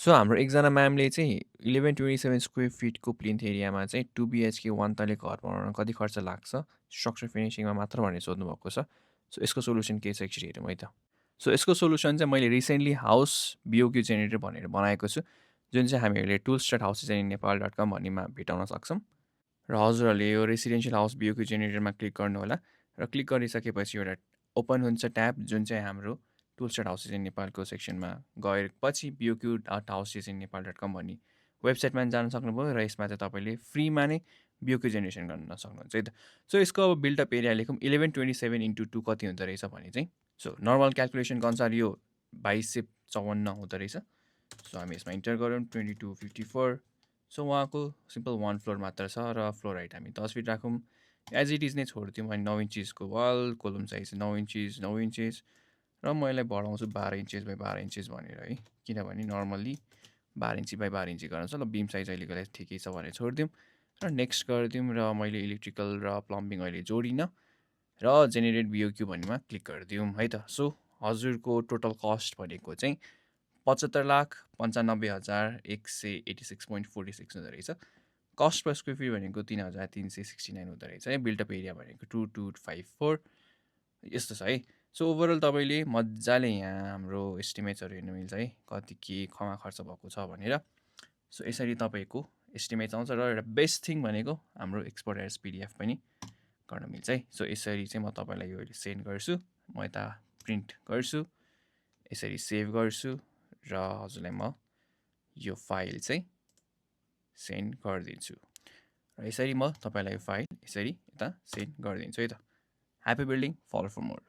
So हाम्रो एकजना म्यामले चाहिँ 1127 स्क्वायर फिटको प्लिन्थ एरियामा चाहिँ 2 बिएचके 1 तले घर बनाउन कति खर्च लाग्छ? स्ट्रक्चर फिनिसिङमा मात्र भनेर सोध्नुभएको छ। सो यसको सोल्युसन के छ एकचोटि हेरौँ है त। सो यसको सोल्युसन चाहिँ मैले रिसेन्टली हाउस बिओक्यू जेनेरेटर भनेर बनाएको छु, जुन चाहिँ हामीहरूले tools.housesdesigningnepal.com भन्नेमा भेटाउन सक्छौँ। र हजुरहरूले यो रेसिडेन्सियल हाउस बिओक्यू जेनेरेटरमा क्लिक गर्नुहोला र क्लिक गरिसकेपछि एउटा ओपन हुन्छ ट्याब जुन चाहिँ हाम्रो टुल्स डट हाउसेस इन नेपालको सेक्सनमा गएपछि बिओक्यू dot houses in Nepal dot com भन्ने वेबसाइटमा जान सक्नुभयो र यसमा चाहिँ तपाईँले फ्रीमा नै बिओक्यू जेनेरेसन गर्न सक्नुहुन्छ है त। सो यसको अब बिल्डअप एरिया लेखौँ 1127 × 2 कति हुँदो रहेछ भने चाहिँ, सो नर्मल क्यालकुलेसनको अनुसार यो 2254 हुँदो रहेछ। सो हामी यसमा इन्टर गरौँ 2254। सो उहाँको सिम्पल 1 फ्लोर मात्र छ र फ्लोर हाइट हामी 10 फिट राखौँ। एज इट इज नै छोडिदिउँ अनि 9 इन्चेसको wall, column size 9 inches 9 inches र म यसलाई बढाउँछु 12 इन्चेस बाई 12 इन्चेस भनेर है, किनभने नर्मल्ली 12 इन्ची बाई 12 इन्ची गर्नु छ। ल बिम साइज अहिलेको लागि ठिकै छ भनेर छोडिदिउँ र नेक्स्ट गरिदिउँ र मैले इलेक्ट्रिकल र प्लम्बिङ अहिले जोडिनँ र जेनेरेट बिओक्यू भन्नेमा क्लिक गरिदिउँ है त। सो हजुरको टोटल कस्ट भनेको चाहिँ 75,95,186.46 हुँदो रहेछ। कस्ट पर स्क्वायर फिट भनेको 3,369 हुँदो रहेछ है। बिल्डअप एरिया भनेको 2254 यस्तो छ है। सो ओभरअल तपाईँले मजाले यहाँ हाम्रो एस्टिमेट्सहरू हेर्नु मिल्छ है, कति के कमा खर्च भएको छ भनेर। सो यसरी तपाईँको एस्टिमेट्स आउँछ र एउटा बेस्ट थिङ भनेको हाम्रो एक्सपोर्ट एज पिडिएफ पनि गर्न मिल्छ है। सो यसरी चाहिँ म तपाईँलाई यो अहिले सेन्ड गर्छु, म यता प्रिन्ट गर्छु, यसरी सेभ गर्छु र हजुरलाई म यो फाइल चाहिँ सेन्ड गरिदिन्छु र यसरी म तपाईँलाई यो फाइल यसरी यता सेन्ड गरिदिन्छु है त। Happy building, follow for more.